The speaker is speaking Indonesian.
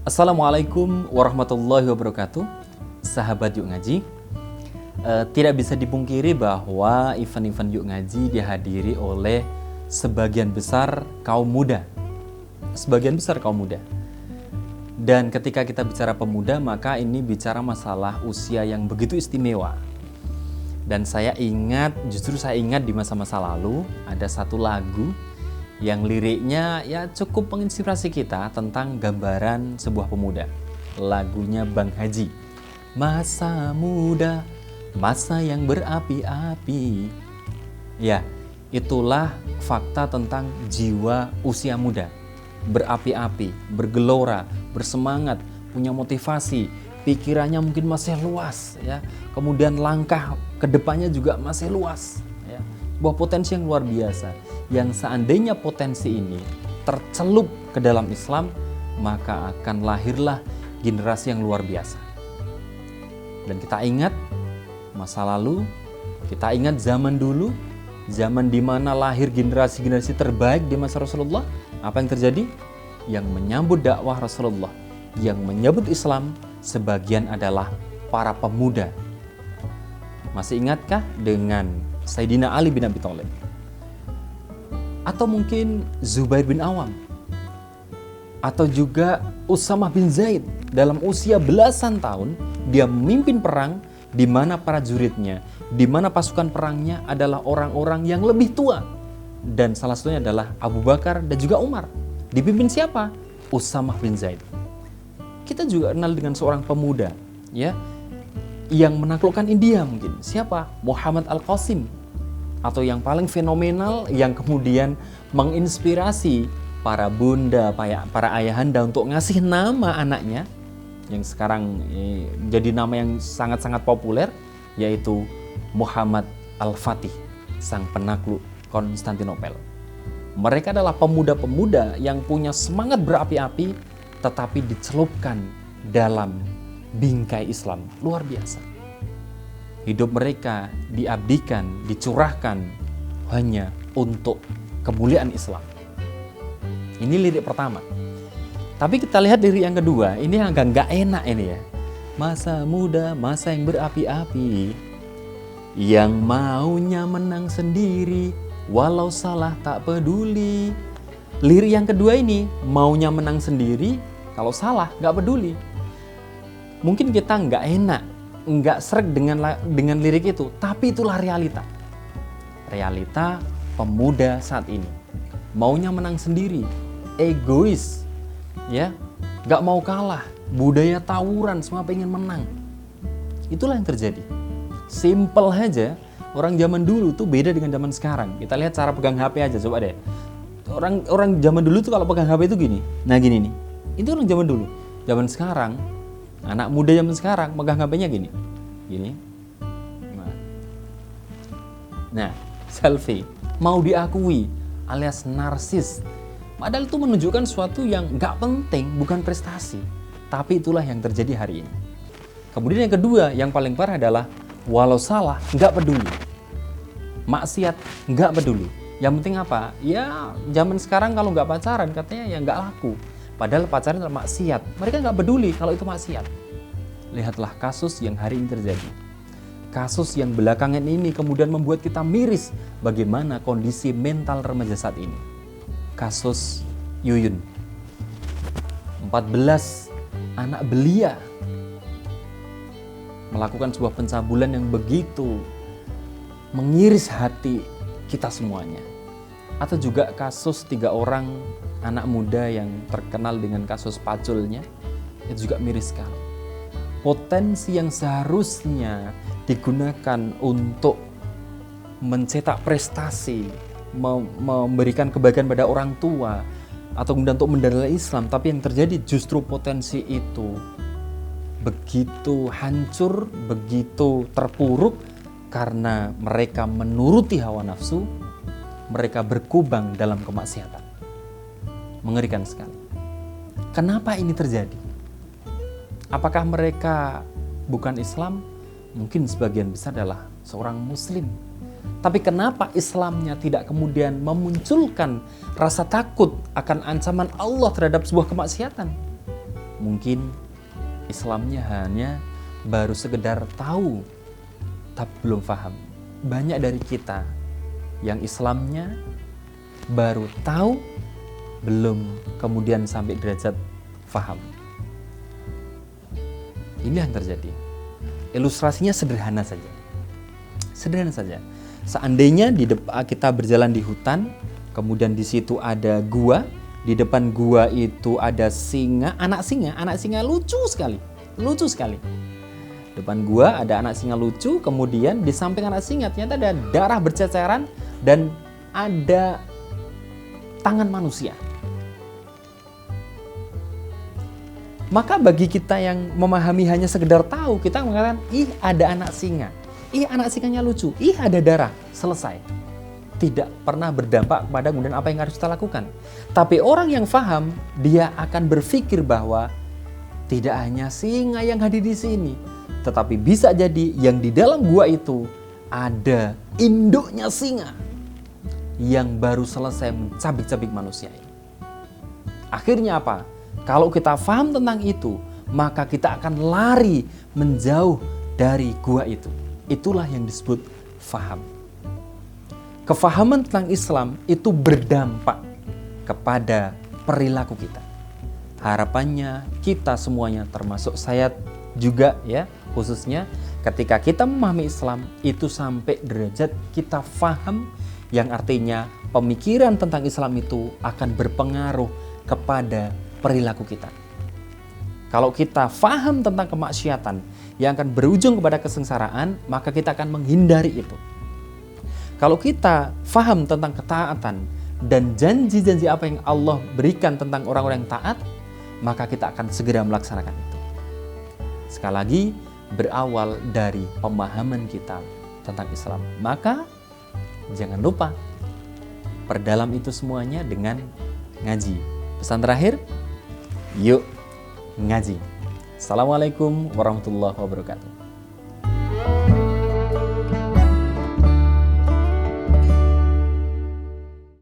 Assalamualaikum warahmatullahi wabarakatuh. Sahabat Yuk Ngaji, tidak bisa dipungkiri bahwa event-event Yuk Ngaji dihadiri oleh sebagian besar kaum muda. Dan ketika kita bicara pemuda, maka ini bicara masalah usia yang begitu istimewa. Dan saya ingat di masa-masa lalu ada satu lagu yang liriknya ya cukup menginspirasi kita tentang gambaran sebuah pemuda. Lagunya Bang Haji. Masa muda, masa yang berapi-api. Ya, itulah fakta tentang jiwa usia muda. Berapi-api, bergelora, bersemangat, punya motivasi, pikirannya mungkin masih luas ya. Kemudian langkah ke depannya juga masih luas ya. Sebuah potensi yang luar biasa, yang seandainya potensi ini tercelup ke dalam Islam, maka akan lahirlah generasi yang luar biasa. Dan kita ingat masa lalu, kita ingat zaman dulu, zaman di mana lahir generasi-generasi terbaik di masa Rasulullah. Apa yang terjadi? Yang menyambut dakwah Rasulullah, yang menyambut Islam, sebagian adalah para pemuda. Masih ingatkah dengan Sayyidina Ali bin Abi Thalib? Atau mungkin Zubair bin Awam? Atau juga Usamah bin Zaid? Dalam usia belasan tahun, dia memimpin perang di mana para juridnya, di mana pasukan perangnya adalah orang-orang yang lebih tua. Dan salah satunya adalah Abu Bakar dan juga Umar. Dipimpin siapa? Usamah bin Zaid. Kita juga kenal dengan seorang pemuda, ya, yang menaklukkan India mungkin. Siapa? Muhammad Al-Qasim. Atau yang paling fenomenal, yang kemudian menginspirasi para bunda, para ayahanda untuk ngasih nama anaknya, yang sekarang jadi nama yang sangat-sangat populer, yaitu Muhammad Al-Fatih, sang penakluk Konstantinopel. Mereka adalah pemuda-pemuda yang punya semangat berapi-api, tetapi dicelupkan dalam bingkai Islam. Luar biasa. Hidup mereka diabdikan, dicurahkan hanya untuk kemuliaan Islam. Ini lirik pertama. Tapi kita lihat lirik yang kedua, ini agak nggak enak ini ya. Masa muda, masa yang berapi-api, yang maunya menang sendiri, walau salah tak peduli. Lirik yang kedua ini, maunya menang sendiri, kalau salah nggak peduli. Mungkin kita nggak enak, nggak sreg dengan lirik itu, tapi itulah realita. Realita pemuda saat ini. Maunya menang sendiri, egois, ya, nggak mau kalah, budaya tawuran, semua pengen menang. Itulah yang terjadi. Simple aja, orang zaman dulu tuh beda dengan zaman sekarang. Kita lihat cara pegang HP aja, coba deh. Orang zaman dulu tuh kalau pegang HP itu gini. Nah gini nih. Itu orang zaman dulu. Zaman sekarang, anak muda zaman sekarang pegang HP-nya gini. Gini. Nah, selfie. Mau diakui alias narsis. Padahal itu menunjukkan sesuatu yang nggak penting, bukan prestasi. Tapi itulah yang terjadi hari ini. Kemudian yang kedua, yang paling parah adalah walau salah, nggak peduli. Maksiat, nggak peduli. Yang penting apa? Ya, zaman sekarang kalau nggak pacaran, katanya ya nggak laku. Padahal pacaran adalah maksiat. Mereka nggak peduli kalau itu maksiat. Lihatlah kasus yang hari ini terjadi. Kasus yang belakangan ini kemudian membuat kita miris bagaimana kondisi mental remaja saat ini. Kasus Yuyun. 14 anak belia melakukan sebuah pencabulan yang begitu mengiris hati kita semuanya. Atau juga kasus 3 orang anak muda yang terkenal dengan kasus paculnya, itu juga miris sekali. Potensi yang seharusnya digunakan untuk mencetak prestasi, memberikan kebaikan pada orang tua, atau kemudian untuk mendalai Islam, tapi yang terjadi justru potensi itu begitu hancur, begitu terpuruk karena mereka menuruti hawa nafsu, mereka berkubang dalam kemaksiatan. Mengerikan sekali. Kenapa ini terjadi? Apakah mereka bukan Islam? Mungkin sebagian besar adalah seorang Muslim. Tapi kenapa Islamnya tidak kemudian memunculkan rasa takut akan ancaman Allah terhadap sebuah kemaksiatan? mungkin Islamnya hanya baru sekedar tahu tapi belum paham. Banyak dari kita yang Islamnya baru tahu, belum kemudian sampai derajat paham. Ini yang terjadi. Ilustrasinya sederhana saja. Sederhana saja. Seandainya kita berjalan di hutan, kemudian di situ ada gua, di depan gua itu ada anak singa lucu sekali. Depan gua ada anak singa lucu, kemudian di samping anak singa ternyata ada darah berceceran dan ada tangan manusia. Maka bagi kita yang memahami hanya sekedar tahu, kita mengatakan, ih ada anak singa, ih anak singanya lucu, ih ada darah, selesai. Tidak pernah berdampak kepada kemudian apa yang harus kita lakukan. Tapi orang yang paham, dia akan berpikir bahwa tidak hanya singa yang hadir di sini, tetapi bisa jadi yang di dalam gua itu ada induknya singa yang baru selesai mencabik-cabik manusia ini. Akhirnya apa? Kalau kita paham tentang itu, maka kita akan lari menjauh dari gua itu. Itulah yang disebut faham. Kefahaman tentang Islam itu berdampak kepada perilaku kita. Harapannya kita semuanya, termasuk saya juga ya, khususnya ketika kita memahami Islam itu sampai derajat kita faham, yang artinya pemikiran tentang Islam itu akan berpengaruh kepada perilaku kita. Kalau kita faham tentang kemaksiatan yang akan berujung kepada kesengsaraan, maka kita akan menghindari itu. Kalau kita faham tentang ketaatan dan janji-janji apa yang Allah berikan tentang orang-orang yang taat, maka kita akan segera melaksanakan itu. Sekali lagi, berawal dari pemahaman kita tentang Islam. Maka jangan lupa perdalam itu semuanya dengan ngaji. Pesan terakhir, yuk ngaji. Assalamualaikum warahmatullahi wabarakatuh.